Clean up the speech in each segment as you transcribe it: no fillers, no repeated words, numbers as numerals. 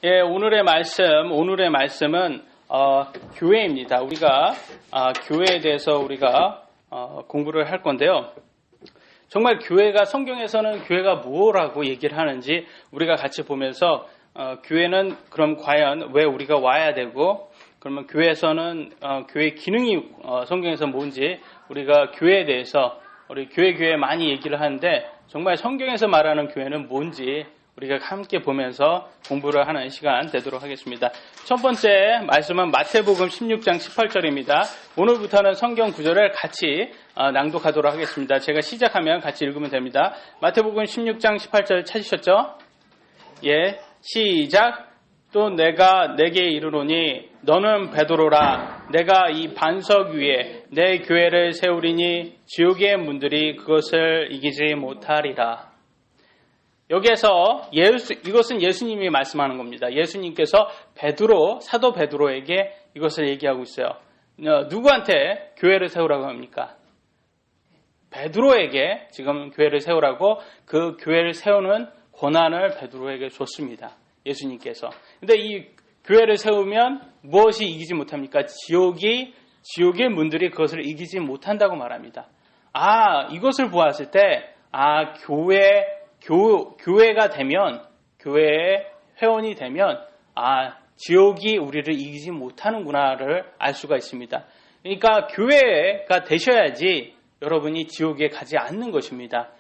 예, 오늘의 말씀은 교회입니다. 우리가 교회에 대해서 우리가 공부를 할 건데요. 정말 교회가 성경에서는 교회가 뭐라고 얘기를 하는지 우리가 같이 보면서 교회는 그럼 과연 왜 우리가 와야 되고 그러면 교회에서는 교회 기능이 성경에서 뭔지 우리가 교회에 대해서 우리 교회 많이 얘기를 하는데 정말 성경에서 말하는 교회는 뭔지 우리가 함께 보면서 공부를 하는 시간 되도록 하겠습니다. 첫 번째 말씀은 마태복음 16장 18절입니다. 오늘부터는 성경 구절을 같이 낭독하도록 하겠습니다. 제가 시작하면 같이 읽으면 됩니다. 마태복음 16장 18절 찾으셨죠? 예, 시작. 또 내가 내게 이르노니 너는 베드로라. 내가 이 반석 위에 내 교회를 세우리니 지옥의 문들이 그것을 이기지 못하리라. 여기에서 이것은 예수님이 말씀하는 겁니다. 예수님께서 사도 베드로에게 이것을 얘기하고 있어요. 누구한테 교회를 세우라고 합니까? 베드로에게 지금 교회를 세우라고 그 교회를 세우는 권한을 베드로에게 줬습니다. 예수님께서. 근데 이 교회를 세우면 무엇이 이기지 못합니까? 지옥의 문들이 그것을 이기지 못한다고 말합니다. 이것을 보았을 때, 교회가 되면, 교회의 회원이 되면, 지옥이 우리를 이기지 못하는구나를 알 수가 있습니다. 그러니까 교회가 되셔야지 여러분이 지옥에 가지 않는 것입니다.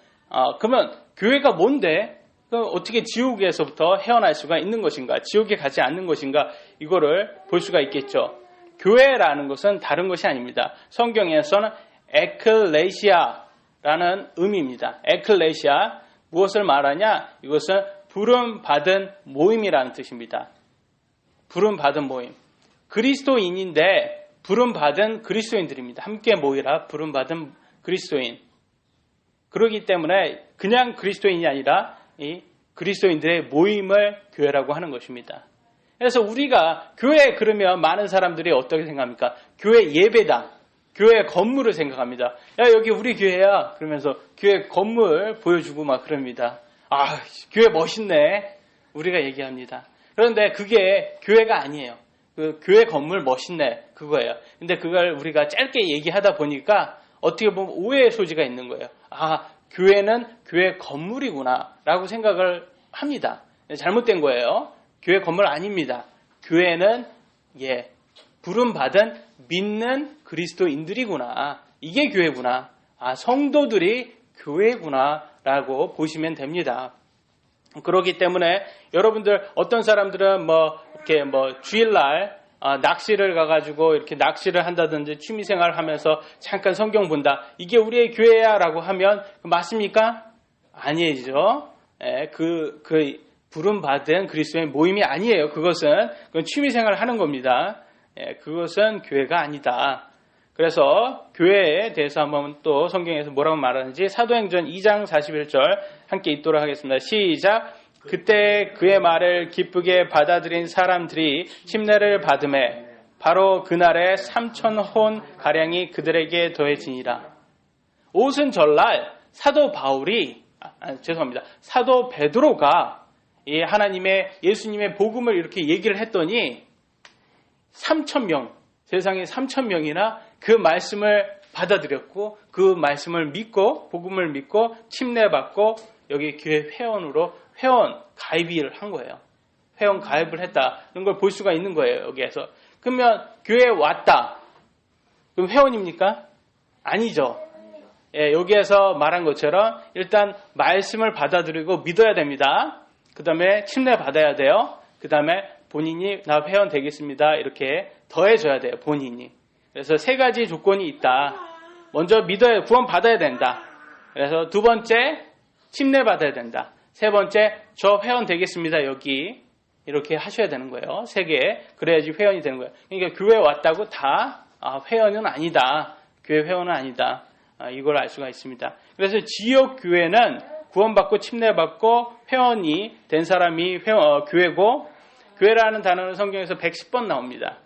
그러면 교회가 뭔데? 그럼 어떻게 지옥에서부터 헤어날 수가 있는 것인가? 지옥에 가지 않는 것인가? 이거를 볼 수가 있겠죠. 교회라는 것은 다른 것이 아닙니다. 성경에서는 에클레시아라는 의미입니다. 에클레시아, 무엇을 말하냐? 이것은 부름받은 모임이라는 뜻입니다. 부름받은 모임. 그리스도인인데 부름받은 그리스도인들입니다. 함께 모이라 부름받은 그리스도인. 그렇기 때문에 그냥 그리스도인이 아니라 이 그리스도인들의 모임을 교회라고 하는 것입니다. 그래서 우리가 교회 그러면 많은 사람들이 어떻게 생각합니까? 교회 예배당, 교회 건물을 생각합니다. 야, 여기 우리 교회야. 그러면서 교회 건물 보여주고 막 그럽니다. 교회 멋있네. 우리가 얘기합니다. 그런데 그게 교회가 아니에요. 그 교회 건물 멋있네. 그거예요. 근데 그걸 우리가 짧게 얘기하다 보니까 어떻게 보면 오해의 소지가 있는 거예요. 교회는 교회 건물이구나 라고 생각을 합니다. 잘못된 거예요. 교회 건물 아닙니다. 교회는 부름받은 믿는 그리스도인들이구나. 이게 교회구나. 성도들이 교회구나 라고 보시면 됩니다. 그렇기 때문에 여러분들 어떤 사람들은 주일날 낚시를 가가지고 이렇게 낚시를 한다든지 취미생활 하면서 잠깐 성경 본다. 이게 우리의 교회야 라고 하면 맞습니까? 아니죠. 그 부름받은 그리스도의 모임이 아니에요. 그건 취미생활 하는 겁니다. 그것은 교회가 아니다. 그래서 교회에 대해서 한번 또 성경에서 뭐라고 말하는지 사도행전 2장 41절 함께 읽도록 하겠습니다. 시작. 그때 그의 말을 기쁘게 받아들인 사람들이 침례를 받음에 바로 그날에 3,000혼 가량이 그들에게 더해지니라. 오순절날 사도 베드로가 예수님의 복음을 이렇게 얘기를 했더니 3,000명, 세상에 3,000명이나 그 말씀을 받아들였고 그 말씀을 믿고 복음을 믿고 침례받고 여기 교회 회원 가입을 한 거예요. 회원 가입을 했다는 걸 볼 수가 있는 거예요. 여기에서. 그러면 교회에 왔다. 그럼 회원입니까? 아니죠. 여기에서 말한 것처럼 일단 말씀을 받아들이고 믿어야 됩니다. 그 다음에 침례받아야 돼요. 그 다음에 본인이 나 회원 되겠습니다. 이렇게 더해줘야 돼요. 본인이. 그래서 3가지 조건이 있다. 먼저 구원 받아야 된다. 그래서 2번째 침례받아야 된다. 3번째 저 회원 되겠습니다. 여기 이렇게 하셔야 되는 거예요. 3개. 그래야지 회원이 되는 거예요. 그러니까 교회에 왔다고 다 회원은 아니다. 교회 회원은 아니다. 이걸 알 수가 있습니다. 그래서 지역 교회는 구원받고 침례받고 회원이 된 사람이 교회고, 교회라는 단어는 성경에서 110번 나옵니다.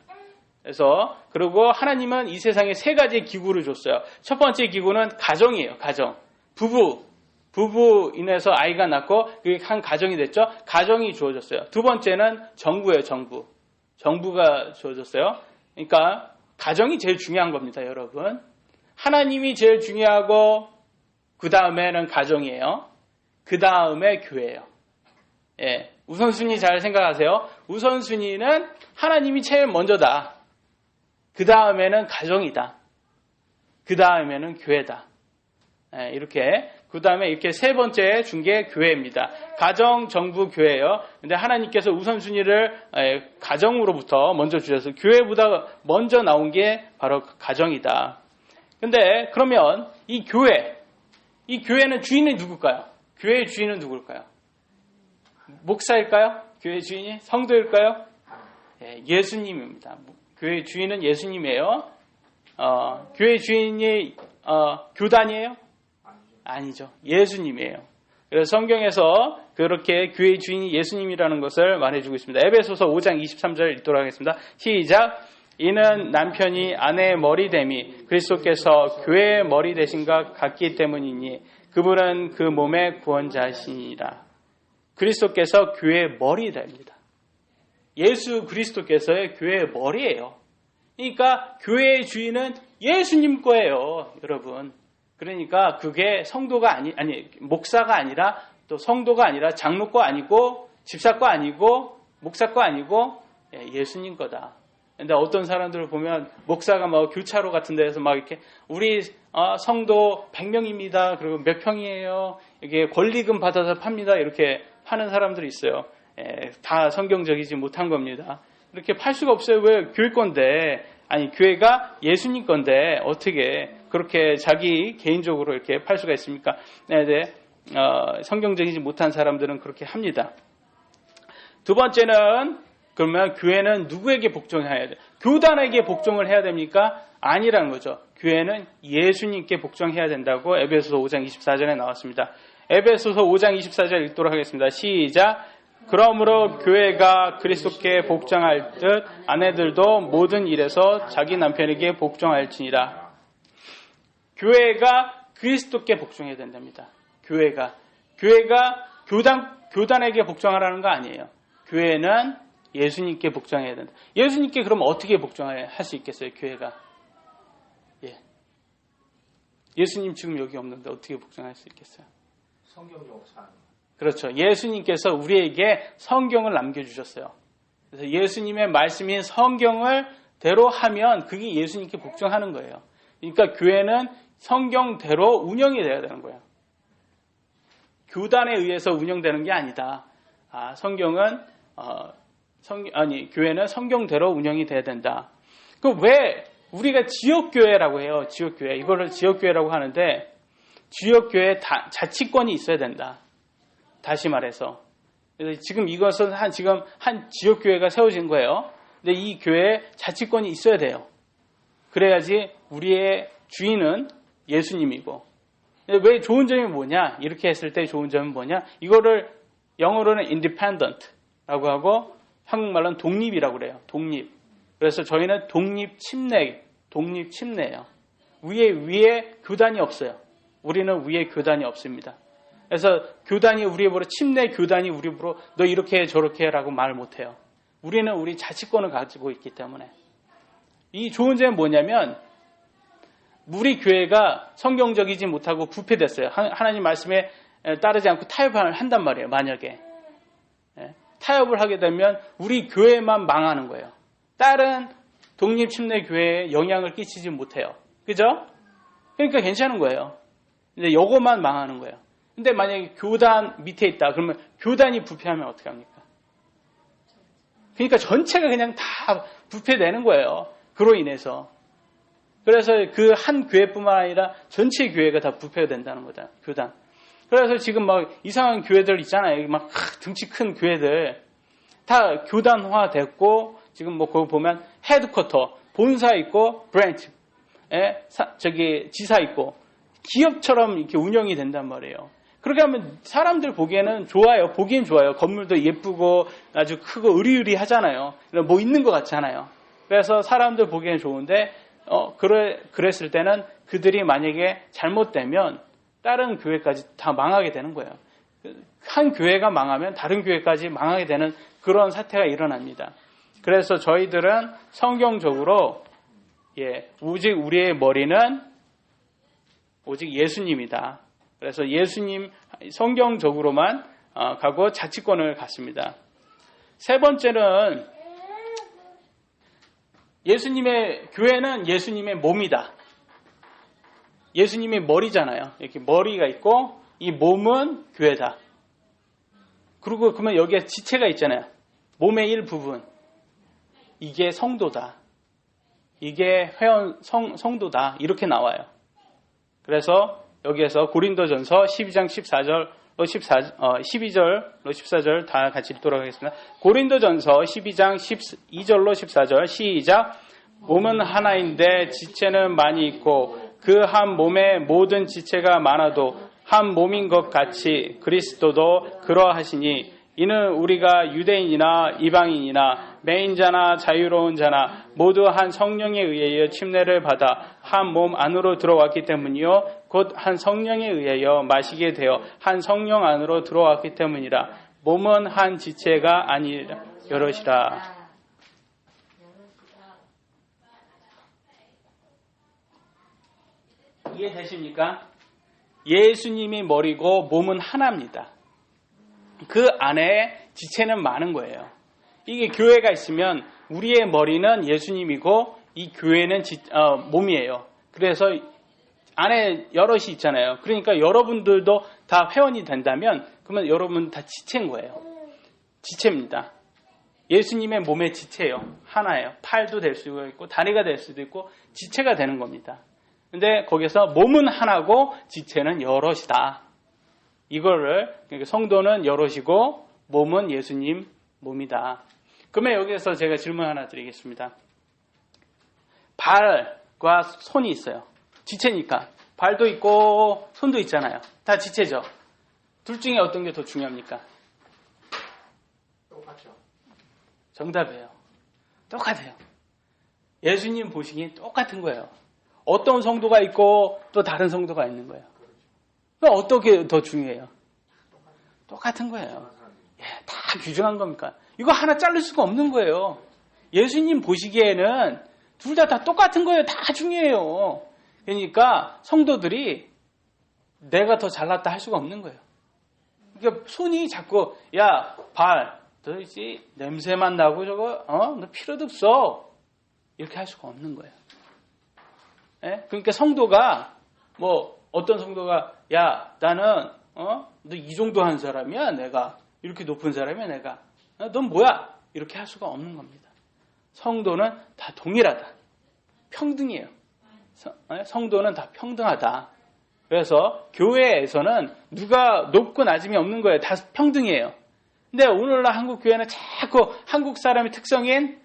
그리고 하나님은 이 세상에 3가지 기구를 줬어요. 첫 번째 기구는 가정이에요. 가정. 부부. 부부 인해서 아이가 낳고 그게 한 가정이 됐죠. 가정이 주어졌어요. 두 번째는 정부예요. 정부가 주어졌어요. 그러니까 가정이 제일 중요한 겁니다, 여러분. 하나님이 제일 중요하고 그 다음에는 가정이에요. 그 다음에 교회예요. 예, 우선순위 잘 생각하세요. 우선순위는 하나님이 제일 먼저다. 그 다음에는 가정이다. 그 다음에는 교회다. 예, 이렇게 그 다음에 이렇게 세 번째 준 게 교회입니다. 가정, 정부, 교회예요. 근데 하나님께서 우선순위를 가정으로부터 먼저 주셔서 교회보다 먼저 나온 게 바로 가정이다. 근데 그러면 이 교회는 주인이 누굴까요? 교회의 주인은 누굴까요? 목사일까요? 교회 주인이? 성도일까요? 예수님입니다. 교회 주인은 예수님이에요. 교회 주인이 교단이에요? 아니죠. 예수님이에요. 그래서 성경에서 그렇게 교회의 주인이 예수님이라는 것을 말해주고 있습니다. 에베소서 5장 23절 읽도록 하겠습니다. 시작. 이는 남편이 아내의 머리됨이 그리스도께서 교회의 머리 되신가 같기 때문이니 그분은 그 몸의 구원자시니라. 그리스도께서 교회의 머리 됩니다. 예수 그리스도께서의 교회의 머리예요. 그러니까 교회의 주인은 예수님 거예요, 여러분. 그러니까 그게 성도가 아니 목사가 아니라 또 성도가 아니라 장로 거 아니고 집사 거 아니고 목사 거 아니고 예수님 거다. 근데 어떤 사람들을 보면 목사가 막 교차로 같은 데에서 막 이렇게 우리 성도 100명입니다. 그리고 몇 평이에요. 이게 권리금 받아서 팝니다. 이렇게 파는 사람들이 있어요. 다 성경적이지 못한 겁니다. 이렇게 팔 수가 없어요. 왜 교회 건데 교회가 예수님 건데 어떻게 그렇게 자기 개인적으로 이렇게 팔 수가 있습니까? 성경적이지 못한 사람들은 그렇게 합니다. 두 번째는 그러면 교회는 누구에게 복종해야 돼? 교단에게 복종을 해야 됩니까? 아니라는 거죠. 교회는 예수님께 복종해야 된다고 에베소서 5장 24절에 나왔습니다. 에베소서 5장 24절 읽도록 하겠습니다. 시작. 그러므로 교회가 그리스도께 복종할 듯 아내들도 모든 일에서 자기 남편에게 복종할지니라. 교회가 그리스도께 복종해야 된답니다. 교회가 교단에게 복종하라는 거 아니에요. 교회는 예수님께 복종해야 된다. 예수님께 그럼 어떻게 복종할 수 있겠어요, 교회가? 예수님 지금 여기 없는데 어떻게 복종할 수 있겠어요? 성경이 없어. 그렇죠. 예수님께서 우리에게 성경을 남겨주셨어요. 그래서 예수님의 말씀인 성경을 대로 하면 그게 예수님께 복종하는 거예요. 그러니까 교회는 성경대로 운영이 돼야 되는 거예요. 교단에 의해서 운영되는 게 아니다. 교회는 성경대로 운영이 돼야 된다. 왜 우리가 지역교회라고 해요? 지역교회. 이거를 지역교회라고 하는데 지역교회에 자치권이 있어야 된다. 다시 말해서. 그래서 지금 이것은 한 지역교회가 세워진 거예요. 근데 이 교회에 자치권이 있어야 돼요. 그래야지 우리의 주인은 예수님이고. 왜 좋은 점이 뭐냐? 이렇게 했을 때 좋은 점은 뭐냐? 이거를 영어로는 independent라고 하고 한국말로는 독립이라고 그래요. 독립. 그래서 저희는 독립침례예요. 위에 교단이 없어요. 우리는 위에 교단이 없습니다. 그래서 교단이 우리 보러 침례 교단이 우리 보러 너 이렇게 해 저렇게 해라고 말 못해요. 우리는 우리 자치권을 가지고 있기 때문에. 이 좋은 점은 뭐냐면 우리 교회가 성경적이지 못하고 부패됐어요. 하나님 말씀에 따르지 않고 타협을 한단 말이에요. 만약에 타협을 하게 되면 우리 교회만 망하는 거예요. 다른 독립침례교회에 영향을 끼치지 못해요. 그죠? 그러니까 괜찮은 거예요. 근데 이거만 망하는 거예요. 근데 만약에 교단 밑에 있다 그러면 교단이 부패하면 어떻게 합니까? 그러니까 전체가 그냥 다 부패되는 거예요. 그로 인해서. 그래서 그 한 교회뿐만 아니라 전체 교회가 다 부패가 된다는 거다. 교단. 그래서 지금 막 이상한 교회들 있잖아요. 막 등치 큰 교회들 다 교단화 됐고 지금 뭐 거기 보면 헤드쿼터, 본사 있고 브랜치, 지사 있고 기업처럼 이렇게 운영이 된단 말이에요. 그렇게 하면 사람들 보기에는 좋아요. 보기엔 좋아요. 건물도 예쁘고 아주 크고 으리으리하잖아요. 뭐 있는 것 같잖아요. 그래서 사람들 보기에는 좋은데 그랬을 때는 그들이 만약에 잘못되면 다른 교회까지 다 망하게 되는 거예요. 한 교회가 망하면 다른 교회까지 망하게 되는 그런 사태가 일어납니다. 그래서 저희들은 성경적으로 오직 우리의 머리는 오직 예수님이다. 그래서 예수님 성경적으로만 가고 자치권을 갖습니다. 세 번째는 교회는 예수님의 몸이다. 예수님의 머리잖아요. 이렇게 머리가 있고 이 몸은 교회다. 그리고 그러면 여기에 지체가 있잖아요. 몸의 일부분. 이게 성도다. 이게 회원 성도다. 이렇게 나와요. 그래서 여기에서 고린도전서 12장 12절로 14절 다 같이 읽도록 하겠습니다. 고린도전서 12장 12절로 14절 시작. 몸은 하나인데 지체는 많이 있고 그 한 몸에 모든 지체가 많아도 한 몸인 것 같이 그리스도도 그러하시니 이는 우리가 유대인이나 이방인이나 매인자나 자유로운 자나 모두 한 성령에 의하여 침례를 받아 한 몸 안으로 들어왔기 때문이요 곧 한 성령에 의하여 마시게 되어 한 성령 안으로 들어왔기 때문이라. 몸은 한 지체가 아니라 여럿이라. 이해되십니까? 예수님이 머리고 몸은 하나입니다. 그 안에 지체는 많은 거예요. 이게 교회가 있으면 우리의 머리는 예수님이고 이 교회는 몸이에요. 그래서 안에 여럿이 있잖아요. 그러니까 여러분들도 다 회원이 된다면 그러면 여러분 다 지체인 거예요. 지체입니다. 예수님의 몸의 지체예요. 하나예요. 팔도 될 수도 있고 다리가 될 수도 있고 지체가 되는 겁니다. 근데 거기서 몸은 하나고 지체는 여럿이다. 이거를 그러니까 성도는 여럿이고 몸은 예수님 몸이다. 그러면 여기에서 제가 질문 하나 드리겠습니다. 발과 손이 있어요. 지체니까 발도 있고 손도 있잖아요. 다 지체죠. 둘 중에 어떤 게 더 중요합니까? 똑같죠. 정답이에요. 똑같아요. 예수님 보시기엔 똑같은 거예요. 어떤 성도가 있고 또 다른 성도가 있는 거예요. 그럼 어떻게 더 중요해요? 똑같은 거예요. 다 규정한 겁니까? 이거 하나 자를 수가 없는 거예요. 예수님 보시기에는 둘 다 똑같은 거예요. 다 중요해요. 그러니까 성도들이 내가 더 잘났다 할 수가 없는 거예요. 그러니까 손이 자꾸 야, 발, 너 이제 냄새만 나고 저거 너 필요도 없어. 이렇게 할 수가 없는 거예요. 예? 그러니까 성도가 어떤 성도가 야, 나는 너 이 정도 한 사람이야, 내가. 이렇게 높은 사람이야, 내가. 넌 뭐야? 이렇게 할 수가 없는 겁니다. 성도는 다 동일하다. 평등이에요. 성도는 다 평등하다. 그래서 교회에서는 누가 높고 낮음이 없는 거예요. 다 평등이에요. 근데 오늘날 한국 교회는 자꾸 한국 사람의 특성인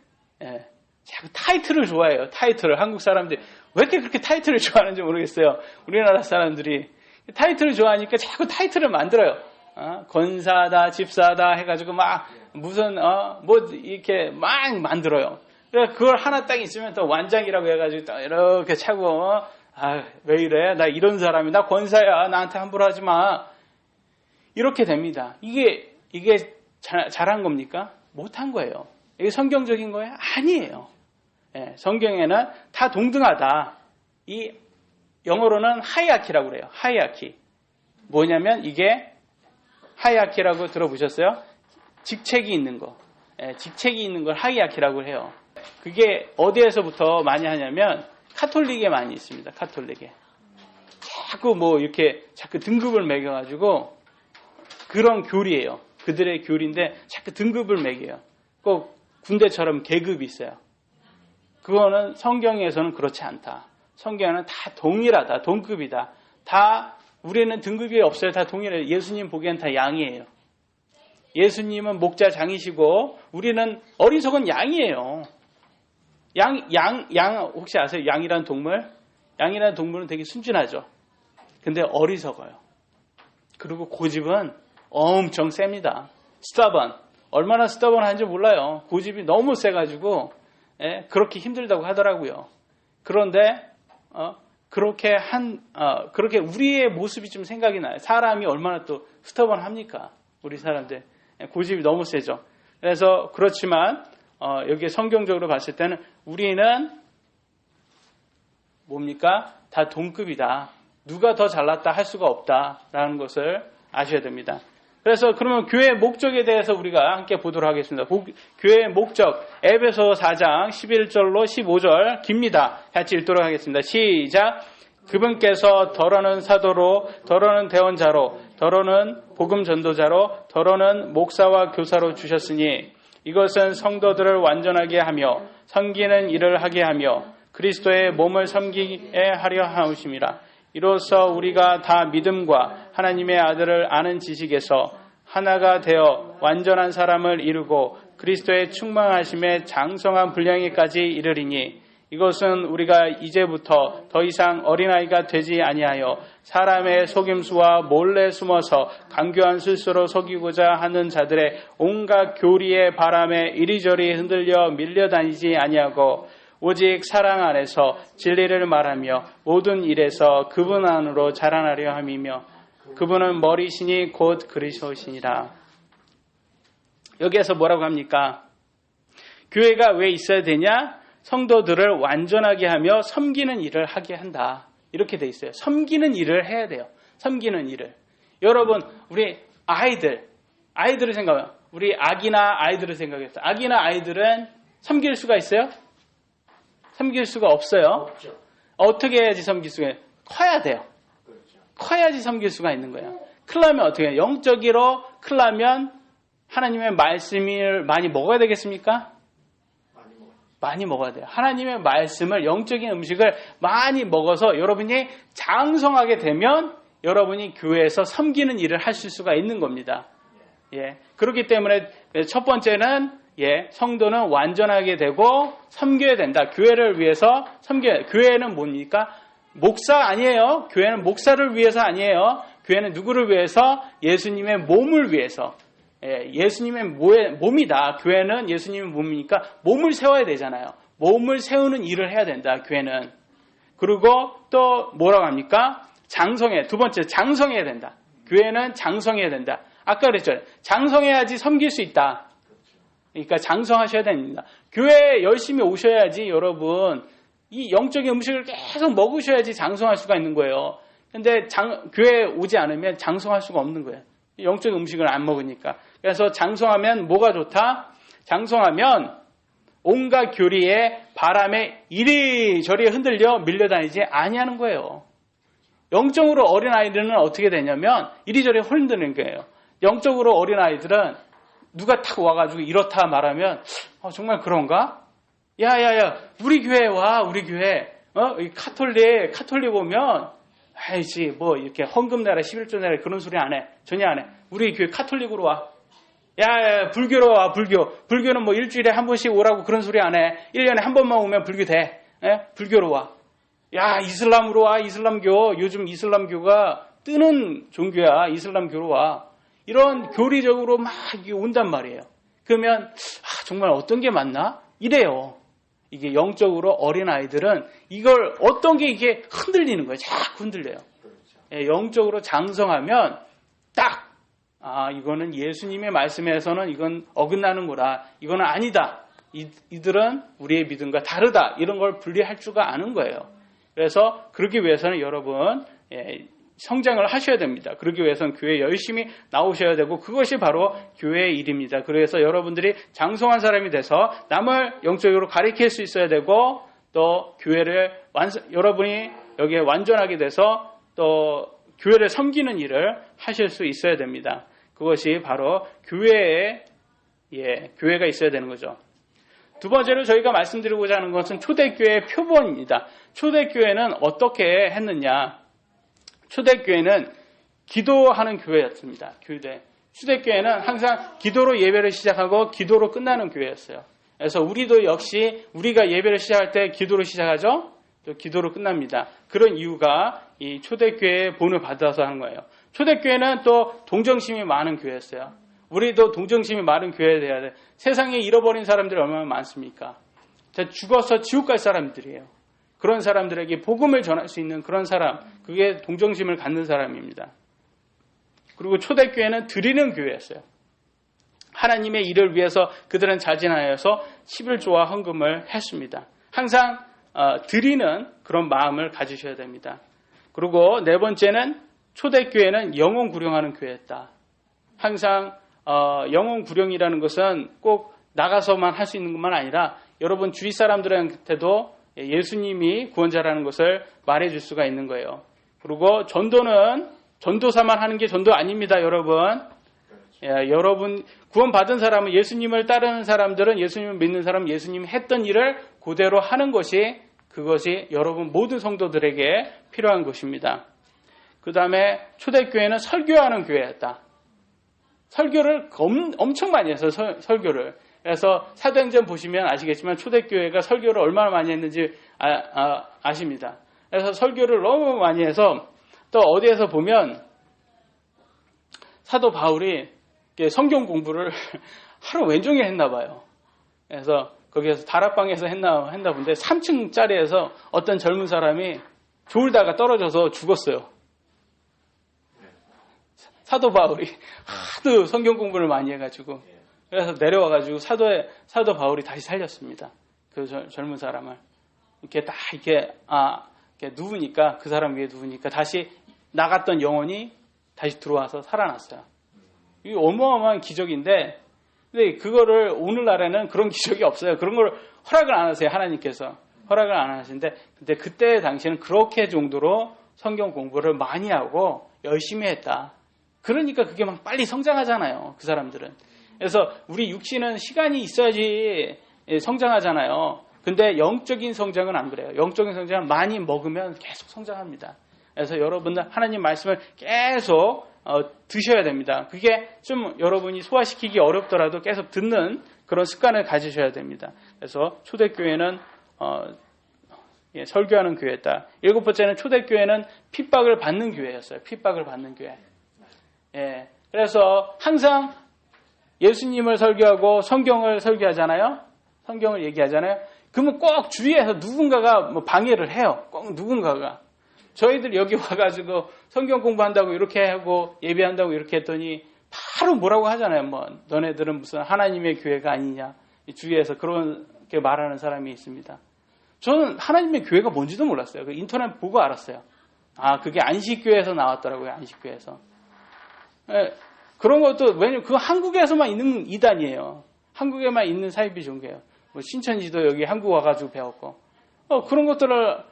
자꾸 타이틀을 좋아해요. 타이틀을. 한국 사람들이 왜 이렇게 그렇게 타이틀을 좋아하는지 모르겠어요. 우리나라 사람들이 타이틀을 좋아하니까 자꾸 타이틀을 만들어요. 권사다, 집사다 해가지고 막 무슨 이렇게 막 만들어요. 그래서 그걸 하나 딱 있으면 또 완장이라고 해가지고 딱 이렇게 차고 왜 이래? 나 이런 사람이 나 권사야. 나한테 함부로 하지 마. 이렇게 됩니다. 이게 잘한 겁니까? 못한 거예요. 이게 성경적인 거예요? 아니에요. 성경에는 다 동등하다. 이 영어로는 하이아키라고 그래요. 하이아키. 뭐냐면 이게 하이아키라고 들어보셨어요? 직책이 있는 거. 직책이 있는 걸 하이아키라고 해요. 그게 어디에서부터 많이 하냐면 카톨릭에 많이 있습니다. 카톨릭에. 자꾸 이렇게 자꾸 등급을 매겨가지고 그런 교리예요. 그들의 교리인데 자꾸 등급을 매겨요. 꼭 군대처럼 계급이 있어요. 그거는 성경에서는 그렇지 않다. 성경에는 다 동일하다. 동급이다. 다 우리는 등급이 없어요. 다 동일해요. 예수님 보기엔 다 양이에요. 예수님은 목자장이시고 우리는 어리석은 양이에요. 양 혹시 아세요? 양이라는 동물? 양이라는 동물은 되게 순진하죠. 근데 어리석어요. 그리고 고집은 엄청 셉니다. 스타번. 얼마나 스타번한지 몰라요. 고집이 너무 세가지고 그렇게 힘들다고 하더라고요. 그런데 그렇게 우리의 모습이 좀 생각이 나요. 사람이 얼마나 또 스터번합니까? 우리 사람들. 고집이 너무 세죠. 그래서 그렇지만, 여기 성경적으로 봤을 때는 우리는 뭡니까? 다 동급이다. 누가 더 잘났다 할 수가 없다라는 것을 아셔야 됩니다. 그래서 그러면 교회의 목적에 대해서 우리가 함께 보도록 하겠습니다. 교회의 목적, 에베소 4장 11절로 15절 깁니다. 같이 읽도록 하겠습니다. 시작. 그분께서 더러는 사도로, 더러는 대언자로, 더러는 복음 전도자로, 더러는 목사와 교사로 주셨으니 이것은 성도들을 완전하게 하며 섬기는 일을 하게 하며 그리스도의 몸을 섬기게 하려 하심이라. 이로써 우리가 다 믿음과 하나님의 아들을 아는 지식에서 하나가 되어 완전한 사람을 이루고 그리스도의 충만하심에 장성한 분량에까지 이르리니 이것은 우리가 이제부터 더 이상 어린아이가 되지 아니하여 사람의 속임수와 몰래 숨어서 간교한 술수로 속이고자 하는 자들의 온갖 교리의 바람에 이리저리 흔들려 밀려다니지 아니하고 오직 사랑 안에서 진리를 말하며 모든 일에서 그분 안으로 자라나려 함이며 그분은 머리시니 곧 그리스도시니라. 여기에서 뭐라고 합니까? 교회가 왜 있어야 되냐? 성도들을 완전하게 하며 섬기는 일을 하게 한다. 이렇게 돼 있어요. 섬기는 일을 해야 돼요. 섬기는 일을. 여러분, 우리 아이들을 생각해요. 우리 아기나 아이들을 생각했어요. 아기나 아이들은 섬길 수가 있어요? 섬길 수가 없어요. 없죠. 어떻게 해야지 섬길 수가 있어요? 커야 돼요. 그렇죠. 커야지 섬길 수가 있는 거예요. 크려면 어떻게 해요? 영적으로 크려면 하나님의 말씀을 많이 먹어야 되겠습니까? 많이 먹어야 돼요. 하나님의 말씀을, 영적인 음식을 많이 먹어서 여러분이 장성하게 되면 여러분이 교회에서 섬기는 일을 하실 수가 있는 겁니다. 예. 그렇기 때문에 첫 번째는 성도는 완전하게 되고 섬겨야 된다. 교회를 위해서 섬겨야. 교회는 뭡니까? 목사 아니에요. 교회는 목사를 위해서 아니에요. 교회는 누구를 위해서? 예수님의 몸을 위해서. 예수님의 몸이다. 교회는 예수님의 몸이니까 몸을 세워야 되잖아요. 몸을 세우는 일을 해야 된다. 교회는. 그리고 또 뭐라고 합니까? 두 번째 장성해야 된다. 교회는 장성해야 된다. 아까 그랬죠. 장성해야지 섬길 수 있다. 그러니까 장성하셔야 됩니다. 교회에 열심히 오셔야지 여러분 이 영적인 음식을 계속 먹으셔야지 장성할 수가 있는 거예요. 근데 교회에 오지 않으면 장성할 수가 없는 거예요. 영적인 음식을 안 먹으니까. 그래서 장성하면 뭐가 좋다? 장성하면 온갖 교리에 바람에 이리저리 흔들려 밀려다니지 아니하는 거예요. 영적으로 어린 아이들은 어떻게 되냐면 이리저리 흔드는 거예요. 영적으로 어린 아이들은 누가 탁 와가지고 이렇다 말하면 정말 그런가? 야야야 우리 교회 와 우리 교회 카톨릭 오면 아이지 뭐 이렇게 헌금 내라 11조 내라 그런 소리 안 해. 전혀 안 해. 우리 교회 카톨릭으로 와. 야 불교로 와 불교는 뭐 일주일에 한 번씩 오라고 그런 소리 안 해. 1년에 한 번만 오면 불교 돼. 불교로 와. 야 이슬람으로 와. 이슬람교 요즘 이슬람교가 뜨는 종교야. 이슬람교로 와. 이런 교리적으로 막 온단 말이에요. 그러면 정말 어떤 게 맞나? 이래요. 이게 영적으로 어린 아이들은 이걸 어떤 게 이게 흔들리는 거예요. 자꾸 흔들려요. 그렇죠. 영적으로 장성하면 딱 이거는 예수님의 말씀에서는 이건 어긋나는구나. 이거는 아니다. 이들은 우리의 믿음과 다르다. 이런 걸 분리할 줄가 아는 거예요. 그래서 그러기 위해서는 여러분 성장을 하셔야 됩니다. 그러기 위해서는 교회에 열심히 나오셔야 되고 그것이 바로 교회의 일입니다. 그래서 여러분들이 장성한 사람이 돼서 남을 영적으로 가리킬 수 있어야 되고 또 교회를 여러분이 여기에 완전하게 돼서 또 교회를 섬기는 일을 하실 수 있어야 됩니다. 그것이 바로 교회가 있어야 되는 거죠. 두 번째로 저희가 말씀드리고자 하는 것은 초대교회의 표본입니다. 초대교회는 어떻게 했느냐? 초대교회는 기도하는 교회였습니다. 초대교회는 항상 기도로 예배를 시작하고 기도로 끝나는 교회였어요. 그래서 우리도 역시 우리가 예배를 시작할 때 기도로 시작하죠. 또 기도로 끝납니다. 그런 이유가 이 초대교회의 본을 받아서 하는 거예요. 초대교회는 또 동정심이 많은 교회였어요. 우리도 동정심이 많은 교회에 돼야 돼. 세상에 잃어버린 사람들이 얼마나 많습니까? 죽어서 지옥 갈 사람들이에요. 그런 사람들에게 복음을 전할 수 있는 그런 사람, 그게 동정심을 갖는 사람입니다. 그리고 초대교회는 드리는 교회였어요. 하나님의 일을 위해서 그들은 자진하여서 11조와 헌금을 했습니다. 항상 드리는 그런 마음을 가지셔야 됩니다. 그리고 네 번째는 초대교회는 영혼 구령하는 교회였다. 항상 영혼 구령이라는 것은 꼭 나가서만 할 수 있는 것만 아니라 여러분 주위 사람들한테도 예수님이 구원자라는 것을 말해줄 수가 있는 거예요. 그리고 전도는 전도사만 하는 게 전도 아닙니다, 여러분. 여러분 구원받은 사람은 예수님을 따르는 사람들은 예수님을 믿는 사람은 예수님이 했던 일을 그대로 하는 것이 그것이 여러분 모든 성도들에게 필요한 것입니다. 그 다음에 초대교회는 설교하는 교회였다. 설교를 엄청 많이 해서 설교를. 그래서 사도행전 보시면 아시겠지만 초대교회가 설교를 얼마나 많이 했는지 아십니다. 그래서 설교를 너무 많이 해서 또 어디에서 보면 사도 바울이 성경 공부를 하루 왼종일 했나 봐요. 그래서 거기에서 다락방에서 했나 본데 3층짜리에서 어떤 젊은 사람이 졸다가 떨어져서 죽었어요. 사도 바울이 하도 성경 공부를 많이 해가지고 그래서 내려와가지고 사도 바울이 다시 살렸습니다. 그 젊은 사람을 이렇게 딱 이렇게 누우니까 그 사람 위에 누우니까 다시 나갔던 영혼이 다시 들어와서 살아났어요. 이게 어마어마한 기적인데, 근데 그거를 오늘날에는 그런 기적이 없어요. 그런 걸 허락을 안 하세요. 하나님께서 허락을 안 하시는데, 근데 그때 당시에는 그렇게 정도로 성경 공부를 많이 하고 열심히 했다. 그러니까 그게 막 빨리 성장하잖아요. 그 사람들은. 그래서 우리 육신은 시간이 있어야지 성장하잖아요. 근데 영적인 성장은 안 그래요. 영적인 성장은 많이 먹으면 계속 성장합니다. 그래서 여러분들 하나님 말씀을 계속 드셔야 됩니다. 그게 좀 여러분이 소화시키기 어렵더라도 계속 듣는 그런 습관을 가지셔야 됩니다. 그래서 초대교회는 설교하는 교회였다. 7번째는 초대교회는 핍박을 받는 교회였어요. 핍박을 받는 교회. 그래서 항상 예수님을 설교하고 성경을 설교하잖아요. 성경을 얘기하잖아요. 그러면 꼭 주위에서 누군가가 방해를 해요. 꼭 누군가가. 저희들 여기 와가지고 성경 공부한다고 이렇게 하고 예배한다고 이렇게 했더니 바로 뭐라고 하잖아요. 너네들은 무슨 하나님의 교회가 아니냐. 주위에서 그렇게 말하는 사람이 있습니다. 저는 하나님의 교회가 뭔지도 몰랐어요. 인터넷 보고 알았어요. 그게 안식교회에서 나왔더라고요. 안식교회에서. 그런 것도 왜냐면 그거 한국에서만 있는 이단이에요. 한국에만 있는 사이비 종교예요. 신천지도 여기 한국 와가지고 배웠고 그런 것들을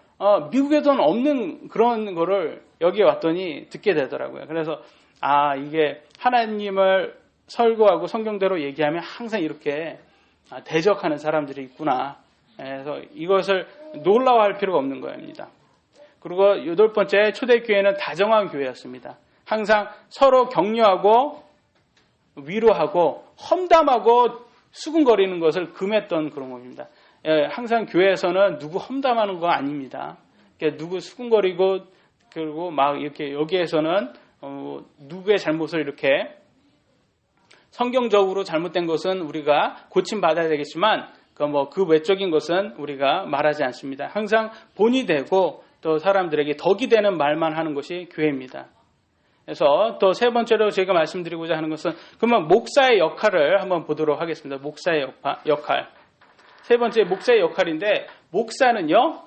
미국에도는 없는 그런 거를 여기 왔더니 듣게 되더라고요. 그래서 이게 하나님을 설교하고 성경대로 얘기하면 항상 이렇게 대적하는 사람들이 있구나. 그래서 이것을 놀라워할 필요가 없는 겁니다. 그리고 8번째 초대교회는 다정한 교회였습니다. 항상 서로 격려하고 위로하고 험담하고 수군거리는 것을 금했던 그런 겁니다. 항상 교회에서는 누구 험담하는 거 아닙니다. 누구 수군거리고 그리고 막 이렇게 여기에서는 누구의 잘못을 이렇게 성경적으로 잘못된 것은 우리가 고침받아야 되겠지만 그 외적인 것은 우리가 말하지 않습니다. 항상 본이 되고 또 사람들에게 덕이 되는 말만 하는 것이 교회입니다. 그래서 또 세 번째로 제가 말씀드리고자 하는 것은 그러면 목사의 역할을 한번 보도록 하겠습니다. 목사의 역할. 세 번째 목사의 역할인데 목사는요.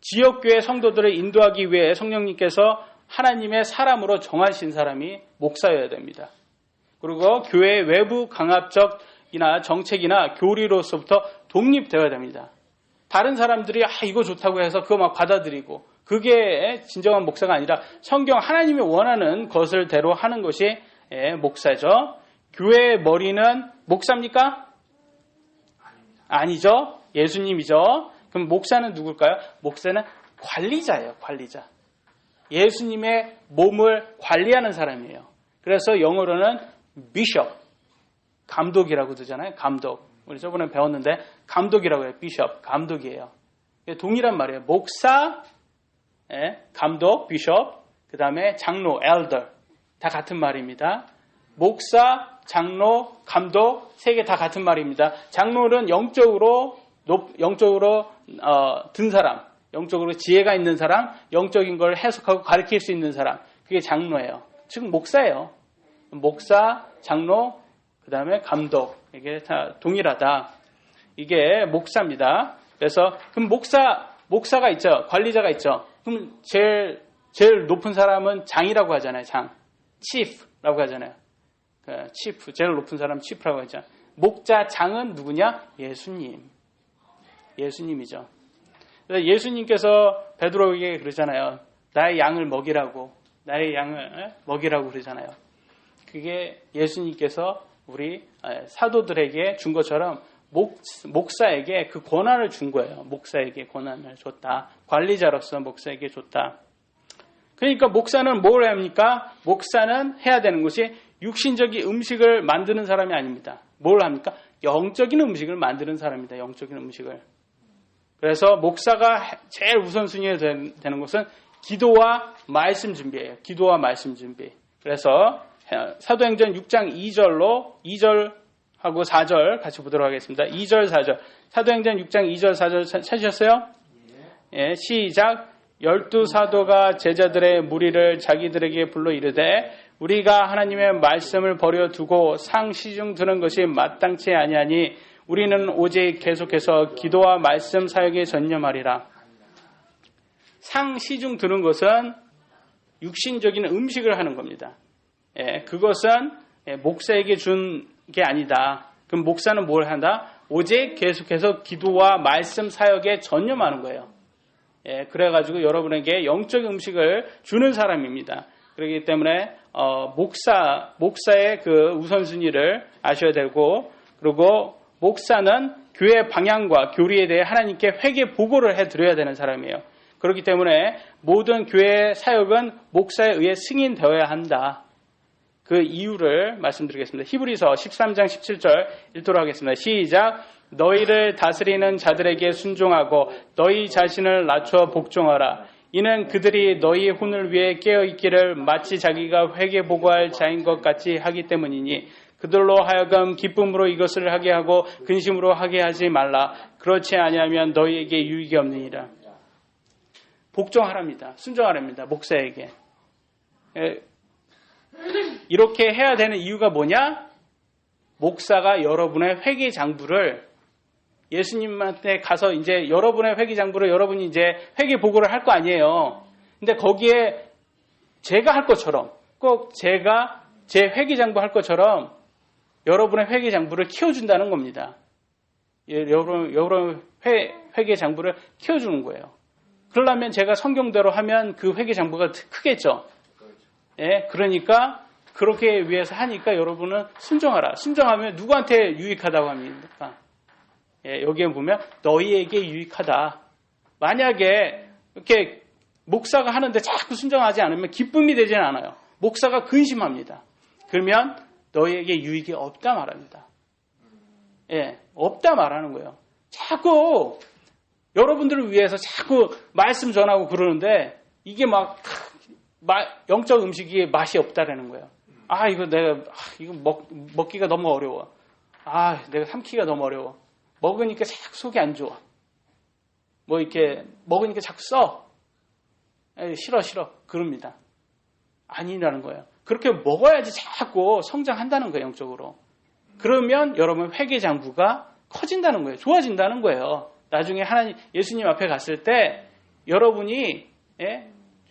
지역교회 성도들을 인도하기 위해 성령님께서 하나님의 사람으로 정하신 사람이 목사여야 됩니다. 그리고 교회의 외부 강압적이나 정책이나 교리로서부터 독립되어야 됩니다. 다른 사람들이 이거 좋다고 해서 그거 막 받아들이고 그게 진정한 목사가 아니라 성경 하나님이 원하는 것을 대로 하는 것이 목사죠. 교회의 머리는 목사입니까? 아니죠. 예수님이죠. 그럼 목사는 누굴까요? 목사는 관리자예요. 관리자. 예수님의 몸을 관리하는 사람이에요. 그래서 영어로는 비숍, 감독이라고 그러잖아요. 감독. 우리 저번에 배웠는데 감독이라고 해요. 비숍, 감독이에요. 동일한 말이에요. 목사, 감독, 비숍, 그 다음에 장로, 엘더. 다 같은 말입니다. 목사, 장로, 감독, 세 개 다 같은 말입니다. 장로는 영적으로 든 사람. 영적으로 지혜가 있는 사람, 영적인 걸 해석하고 가르칠 수 있는 사람, 그게 장로예요. 즉 목사예요. 목사, 장로, 그 다음에 감독, 이게 다 동일하다. 이게 목사입니다. 그래서 그럼 목사가 있죠. 관리자가 있죠. 그럼 제일 높은 사람은 장이라고 하잖아요. 장, chief라고 하잖아요. chief, 제일 높은 사람 chief라고 하죠. 목자, 장은 누구냐? 예수님이죠. 그래서 예수님께서 베드로에게 그러잖아요. 나의 양을 먹이라고 그러잖아요. 그게 예수님께서 우리 사도들에게 준 것처럼 목사에게 그 권한을 준 거예요. 목사에게 권한을 줬다. 관리자로서 목사에게 줬다. 그러니까 목사는 뭘 합니까? 목사는 해야 되는 것이 육신적인 음식을 만드는 사람이 아닙니다. 뭘 합니까? 영적인 음식을 만드는 사람입니다. 영적인 음식을. 그래서 목사가 제일 우선순위에 되는 것은 기도와 말씀 준비예요. 기도와 말씀 준비. 그래서 사도행전 6장 2절하고 4절 같이 보도록 하겠습니다. 2절, 4절. 사도행전 6장 2절, 4절 찾으셨어요? 예, 시작. 12사도가 제자들의 무리를 자기들에게 불러 이르되 우리가 하나님의 말씀을 버려두고 상시중 드는 것이 마땅치 아니하니 우리는 오직 계속해서 기도와 말씀 사역에 전념하리라. 상시중 드는 것은 육신적인 음식을 하는 겁니다. 예, 그것은 목사에게 준 게 아니다. 그럼 목사는 뭘 한다? 오직 계속해서 기도와 말씀 사역에 전념하는 거예요. 예, 그래가지고 여러분에게 영적 음식을 주는 사람입니다. 그렇기 때문에 목사의 그 우선순위를 아셔야 되고, 그리고 목사는 교회 방향과 교리에 대해 하나님께 회개 보고를 해드려야 되는 사람이에요. 그렇기 때문에 모든 교회 사역은 목사에 의해 승인되어야 한다. 그 이유를 말씀드리겠습니다. 히브리서 13장 17절 읽도록 하겠습니다. 시작. 너희를 다스리는 자들에게 순종하고 너희 자신을 낮춰 복종하라. 이는 그들이 너희 혼을 위해 깨어있기를 마치 자기가 회개 보고할 자인 것 같이 하기 때문이니 그들로 하여금 기쁨으로 이것을 하게 하고 근심으로 하게 하지 말라. 그렇지 아니하면 너희에게 유익이 없느니라. 복종하랍니다. 순종하랍니다. 목사에게. 이렇게 해야 되는 이유가 뭐냐? 목사가 여러분의 회개 장부를 예수님한테 가서 이제 여러분의 회개 장부를 여러분이 이제 회개 보고를 할 거 아니에요. 근데 거기에 제가 할 것처럼 꼭 제가 제 회개 장부 할 것처럼 여러분의 회개 장부를 키워준다는 겁니다. 여러분 회개 장부를 키워주는 거예요. 그러려면 제가 성경대로 하면 그 회개 장부가 크겠죠. 예, 그러니까 그렇게 위해서 하니까 여러분은 순종하라. 순종하면 누구한테 유익하다고 합니까? 예, 여기에 보면 너희에게 유익하다. 만약에 이렇게 목사가 하는데 자꾸 순종하지 않으면 기쁨이 되지는 않아요. 목사가 근심합니다. 그러면 너희에게 유익이 없다 말합니다. 예, 없다 말하는 거예요. 자꾸 여러분들을 위해서 자꾸 말씀 전하고 그러는데 이게 막 영적 음식이 맛이 없다라는 거예요. 이거 먹기가 너무 어려워. 내가 삼키기가 너무 어려워. 먹으니까 자꾸 속이 안 좋아. 뭐 이렇게 먹으니까 자꾸 써. 싫어. 그럽니다. 아니라는 거예요. 그렇게 먹어야지 자꾸 성장한다는 거예요, 영적으로. 그러면 여러분 회개 장부가 커진다는 거예요. 좋아진다는 거예요. 나중에 예수님 앞에 갔을 때 여러분이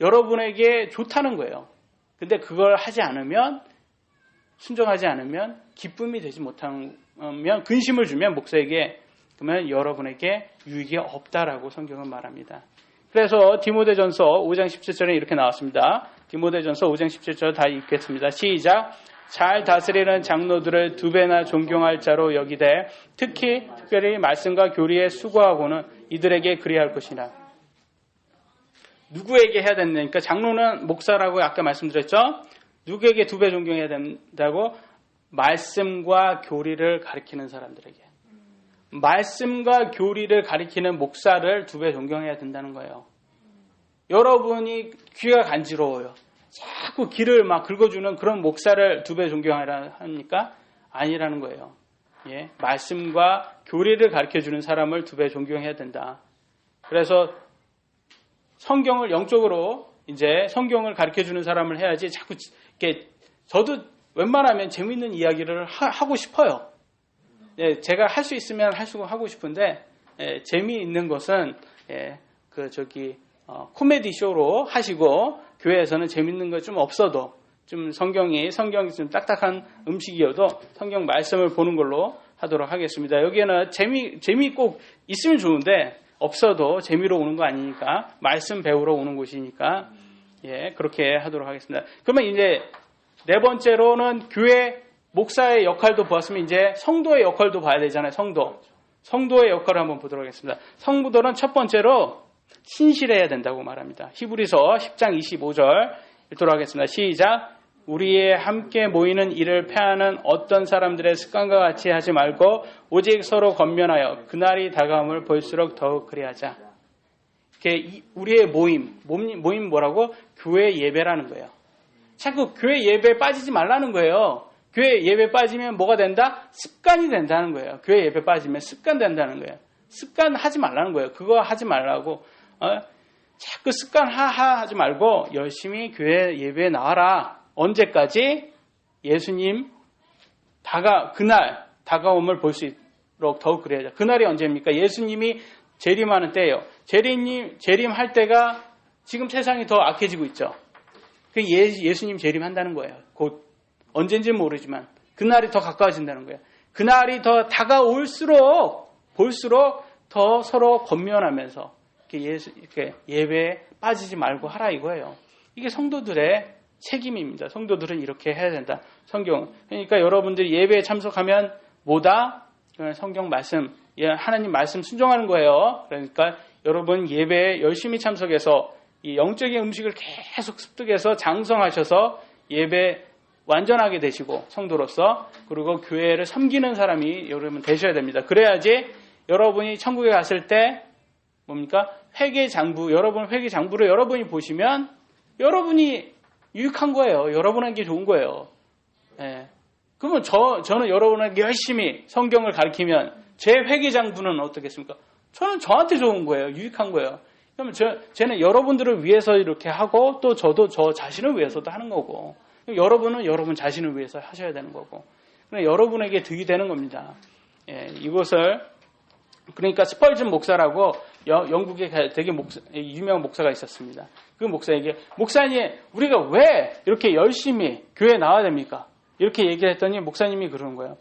여러분에게 좋다는 거예요. 근데 그걸 하지 않으면, 순종하지 않으면, 기쁨이 되지 못하면, 근심을 주면 목사에게, 그러면 여러분에게 유익이 없다라고 성경은 말합니다. 그래서 디모데전서 5장 17절에 이렇게 나왔습니다. 디모데전서 5장 17절 다 읽겠습니다. 시작. 잘 다스리는 장로들을 2배나 존경할 자로 여기되 특별히 말씀과 교리에 수고하고는 이들에게 그리할 것이라. 누구에게 해야 된다니까? 장로는 목사라고 아까 말씀드렸죠? 누구에게 2배 존경해야 된다고? 말씀과 교리를 가리키는 사람들에게. 말씀과 교리를 가리키는 목사를 2배 존경해야 된다는 거예요. 여러분이 귀가 간지러워요. 자꾸 귀를 막 긁어주는 그런 목사를 2배 존경하라 합니까? 아니라는 거예요. 예, 말씀과 교리를 가르쳐주는 사람을 2배 존경해야 된다. 그래서 성경을 영적으로 이제 성경을 가르쳐 주는 사람을 해야지 자꾸 이렇게 저도 웬만하면 재미있는 이야기를 하고 싶어요. 예, 제가 할 수 있으면 하고 싶은데 재미있는 것은 코미디 쇼로 하시고 교회에서는 재미있는 거 좀 없어도 좀 성경이 좀 딱딱한 음식이어도 성경 말씀을 보는 걸로 하도록 하겠습니다. 여기에는 재미 꼭 있으면 좋은데 없어도 재미로 오는 거 아니니까 말씀 배우러 오는 곳이니까 그렇게 하도록 하겠습니다. 그러면 이제 네 번째로는 교회 목사의 역할도 보았으면 이제 성도의 역할도 봐야 되잖아요. 성도의 역할을 한번 보도록 하겠습니다. 성도들은 첫 번째로 신실해야 된다고 말합니다. 히브리서 10장 25절 읽도록 하겠습니다. 시작. 우리의 함께 모이는 일을 패하는 어떤 사람들의 습관과 같이 하지 말고 오직 서로 권면하여 그날이 다가옴을 볼수록 더욱 그리하자. 우리의 모임 뭐라고? 교회 예배라는 거예요. 자꾸 교회 예배에 빠지지 말라는 거예요. 교회 예배 빠지면 뭐가 된다? 습관이 된다는 거예요. 교회 예배 빠지면 습관 된다는 거예요. 습관 하지 말라는 거예요. 그거 하지 말라고. 자꾸 습관 하지 말고 열심히 교회 예배에 나와라. 언제까지? 예수님 그날 다가옴을 볼 수 있도록 더욱 그래야죠. 그날이 언제입니까? 예수님이 재림하는 때예요. 재림할 때가 지금 세상이 더 악해지고 있죠. 그 예수님 재림한다는 거예요. 곧 언젠지는 모르지만 그날이 더 가까워진다는 거예요. 그날이 더 다가올수록 볼수록 더 서로 권면하면서 이렇게 예배에 빠지지 말고 하라 이거예요. 이게 성도들의 책임입니다. 성도들은 이렇게 해야 된다. 그러니까 여러분들이 예배에 참석하면 뭐다? 성경 말씀, 하나님 말씀 순종하는 거예요. 그러니까 여러분 예배에 열심히 참석해서 이 영적인 음식을 계속 습득해서 장성하셔서 예배 완전하게 되시고 성도로서 그리고 교회를 섬기는 사람이 여러분 되셔야 됩니다. 그래야지 여러분이 천국에 갔을 때 뭡니까? 여러분 회개장부를 여러분이 보시면 여러분이 유익한 거예요. 여러분에게 좋은 거예요. 그러면 저는 여러분에게 열심히 성경을 가르치면 제 회개장부는 어떻겠습니까? 저는 저한테 좋은 거예요. 유익한 거예요. 그러면 쟤는 여러분들을 위해서 이렇게 하고 또 저도 저 자신을 위해서도 하는 거고 여러분은 여러분 자신을 위해서 하셔야 되는 거고 여러분에게 득이 되는 겁니다. 이것을 그러니까 스펄전 목사라고 영국에 되게 유명한 목사가 있었습니다. 그 목사에게 목사님 우리가 왜 이렇게 열심히 교회에 나와야 됩니까? 이렇게 얘기를 했더니 목사님이 그러는 거예요.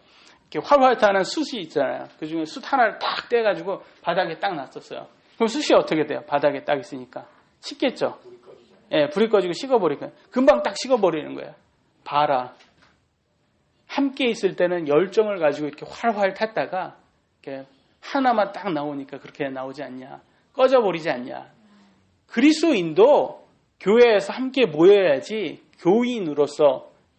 이렇게 활활 타는 숯이 있잖아요. 그중에 숯 하나를 딱 떼가지고 바닥에 딱 놨었어요. 그럼 숯이 어떻게 돼요? 바닥에 딱 있으니까 식겠죠. 불이 꺼지고 식어버리니까 금방 딱 식어버리는 거예요. 봐라. 함께 있을 때는 열정을 가지고 이렇게 활활 탔다가 이렇게 하나만 딱 나오니까 그렇게 나오지 않냐. 꺼져버리지 않냐. 그리스도인도 교회에서 함께 모여야지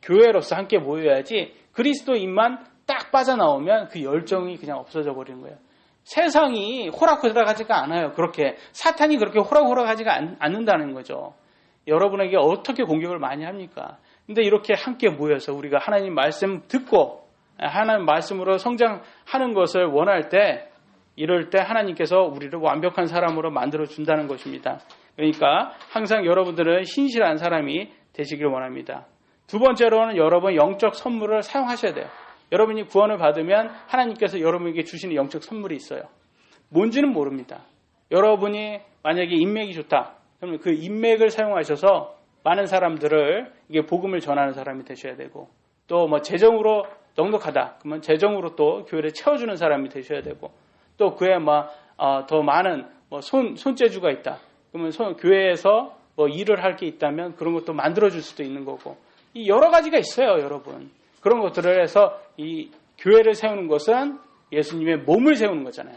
교회로서 함께 모여야지 그리스도인만 딱 빠져나오면 그 열정이 그냥 없어져 버리는 거예요. 세상이 호락호락하지가 않아요. 그렇게 사탄이 그렇게 호락호락하지가 않는다는 거죠. 여러분에게 어떻게 공격을 많이 합니까? 근데 이렇게 함께 모여서 우리가 하나님 말씀 듣고 하나님 말씀으로 성장하는 것을 원할 때 이럴 때 하나님께서 우리를 완벽한 사람으로 만들어 준다는 것입니다. 그러니까 항상 여러분들은 신실한 사람이 되시길 원합니다. 두 번째로는 여러분 영적 선물을 사용하셔야 돼요. 여러분이 구원을 받으면 하나님께서 여러분에게 주시는 영적 선물이 있어요. 뭔지는 모릅니다. 여러분이 만약에 인맥이 좋다. 그러면 그 인맥을 사용하셔서 많은 사람들을 이게 복음을 전하는 사람이 되셔야 되고 또 뭐 재정으로 넉넉하다. 그러면 재정으로 또 교회를 채워주는 사람이 되셔야 되고 또 그에 더 많은 손재주가 있다. 그러면 교회에서 일을 할 게 있다면 그런 것도 만들어줄 수도 있는 거고 이 여러 가지가 있어요, 여러분. 그런 것들을 해서 이 교회를 세우는 것은 예수님의 몸을 세우는 거잖아요.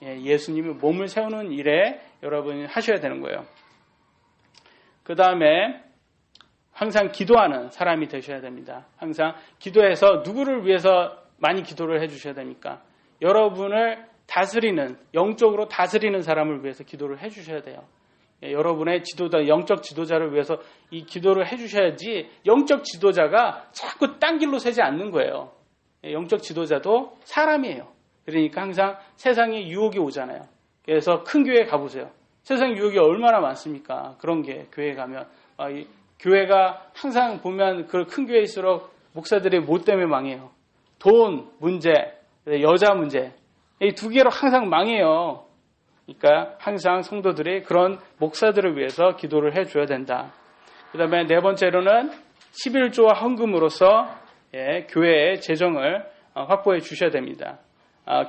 예수님의 몸을 세우는 일에 여러분이 하셔야 되는 거예요. 그 다음에 항상 기도하는 사람이 되셔야 됩니다. 항상 기도해서 누구를 위해서 많이 기도를 해주셔야 됩니까? 여러분을 영적으로 다스리는 사람을 위해서 기도를 해주셔야 돼요. 여러분의 영적 지도자를 위해서 이 기도를 해주셔야지 영적 지도자가 자꾸 딴 길로 새지 않는 거예요. 영적 지도자도 사람이에요. 그러니까 항상 세상에 유혹이 오잖아요. 그래서 큰 교회 가보세요. 세상 유혹이 얼마나 많습니까? 그런 게 교회에 가면 이 교회가 항상 보면 그 큰 교회일수록 목사들이 뭐 때문에 망해요? 돈 문제, 여자 문제 이 두 개로 항상 망해요. 그러니까 항상 성도들이 그런 목사들을 위해서 기도를 해줘야 된다. 그 다음에 네 번째로는 11조와 헌금으로서 교회의 재정을 확보해 주셔야 됩니다.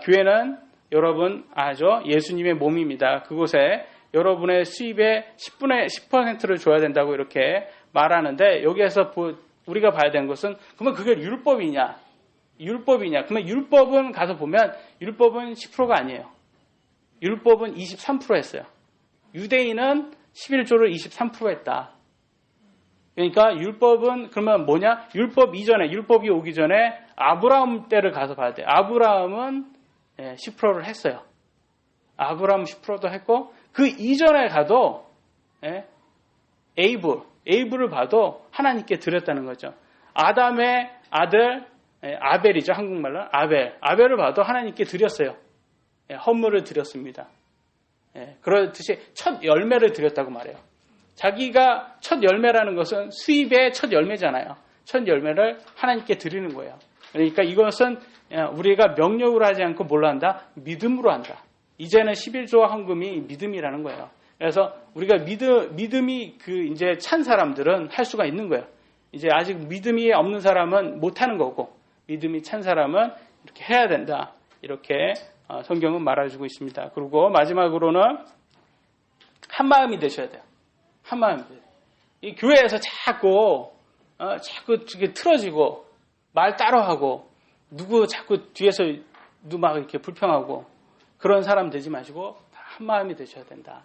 교회는 여러분 아죠? 예수님의 몸입니다. 그곳에 여러분의 수입의 10%를 줘야 된다고 이렇게 말하는데 여기에서 우리가 봐야 되는 것은 그러면 그게 율법이냐? 그러면 율법은 가서 보면 율법은 10%가 아니에요. 율법은 23% 했어요. 유대인은 11조를 23% 했다. 그러니까 율법은 그러면 뭐냐? 율법이 오기 전에 아브라함 때를 가서 봐야 돼요. 아브라함은 10%를 했어요. 아브라함 10%도 했고 그 이전에 가도 에이브를 봐도 하나님께 드렸다는 거죠. 아담의 아들 아벨이죠. 한국말로 아벨을 봐도 하나님께 드렸어요. 헌물을 드렸습니다. 그렇듯이 첫 열매를 드렸다고 말해요. 자기가 첫 열매라는 것은 수입의 첫 열매잖아요. 첫 열매를 하나님께 드리는 거예요. 그러니까 이것은 우리가 명령으로 하지 않고 뭘로 한다? 믿음으로 한다. 이제는 11조와 헌금이 믿음이라는 거예요. 그래서 우리가 믿음이 이제 찬 사람들은 할 수가 있는 거예요. 이제 아직 믿음이 없는 사람은 못 하는 거고, 믿음이 찬 사람은 이렇게 해야 된다. 이렇게 성경은 말해주고 있습니다. 그리고 마지막으로는 한 마음이 되셔야 돼요. 한 마음이 돼요. 이 교회에서 자꾸 이렇게 틀어지고, 말 따로하고, 자꾸 뒤에서 막 이렇게 불평하고, 그런 사람 되지 마시고, 다 한 마음이 되셔야 된다.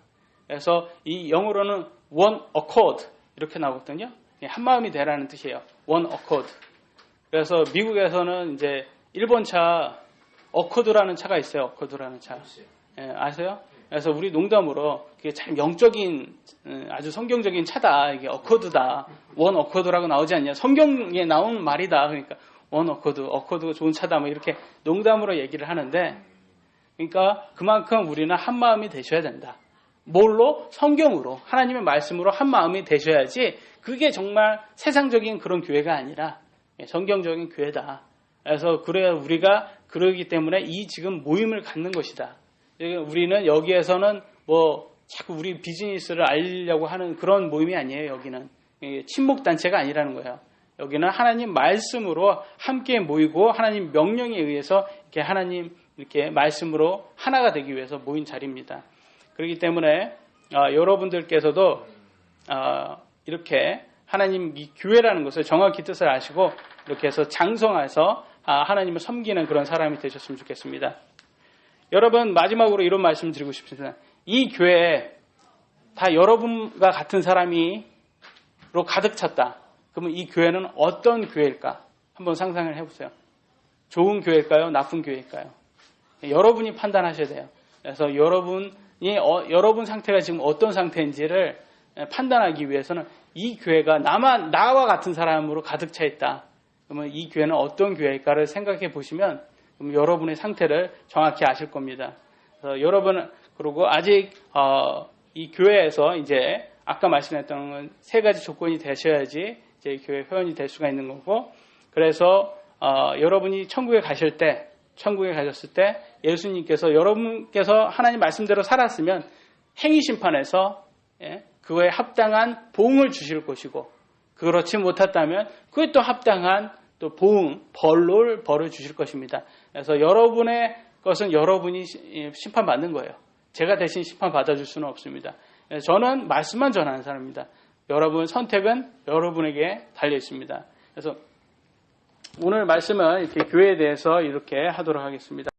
그래서 이 영어로는 one accord 이렇게 나오거든요. 한 마음이 되라는 뜻이에요. one accord. 그래서 미국에서는 이제 1번 차 어코드라는 차가 있어요. 어코드라는 차. 아세요? 그래서 우리 농담으로 그게 참 영적인 아주 성경적인 차다. 이게 어코드다. 원 어코드라고 나오지 않냐. 성경에 나온 말이다. 그러니까 원 어코드가 좋은 차다. 뭐 이렇게 농담으로 얘기를 하는데 그러니까 그만큼 우리는 한 마음이 되셔야 된다. 뭘로? 성경으로, 하나님의 말씀으로 한 마음이 되셔야지 그게 정말 세상적인 그런 교회가 아니라 성경적인 교회다. 그래서 그래야 우리가 그러기 때문에 이 지금 모임을 갖는 것이다. 우리는 여기에서는 자꾸 우리 비즈니스를 알리려고 하는 그런 모임이 아니에요. 여기는 친목단체가 아니라는 거예요. 여기는 하나님 말씀으로 함께 모이고 하나님 명령에 의해서 이렇게 하나님 이렇게 말씀으로 하나가 되기 위해서 모인 자리입니다. 그렇기 때문에 여러분들께서도 이렇게 하나님 이 교회라는 것을 정확히 뜻을 아시고 이렇게 해서 장성해서 하나님을 섬기는 그런 사람이 되셨으면 좋겠습니다. 여러분 마지막으로 이런 말씀을 드리고 싶습니다. 이 교회에 다 여러분과 같은 사람이로 가득 찼다. 그러면 이 교회는 어떤 교회일까? 한번 상상을 해보세요. 좋은 교회일까요? 나쁜 교회일까요? 여러분이 판단하셔야 돼요. 그래서 여러분 상태가 지금 어떤 상태인지를 판단하기 위해서는 이 교회가 나와 같은 사람으로 가득 차 있다. 그러면 이 교회는 어떤 교회일까를 생각해 보시면 그럼 여러분의 상태를 정확히 아실 겁니다. 그래서 여러분 그리고 아직 이 교회에서 이제 아까 말씀했던 건 세 가지 조건이 되셔야지 이제 교회 회원이 될 수가 있는 거고 그래서 여러분이 천국에 가셨을 때 예수님께서 여러분께서 하나님 말씀대로 살았으면 행위 심판에서 그거에 합당한 보응을 주실 것이고 그렇지 못했다면 그에 또 합당한 또 벌을 주실 것입니다. 그래서 여러분의 것은 여러분이 심판받는 거예요. 제가 대신 심판 받아줄 수는 없습니다. 저는 말씀만 전하는 사람입니다. 여러분 선택은 여러분에게 달려 있습니다. 그래서 오늘 말씀은 이렇게 교회에 대해서 이렇게 하도록 하겠습니다.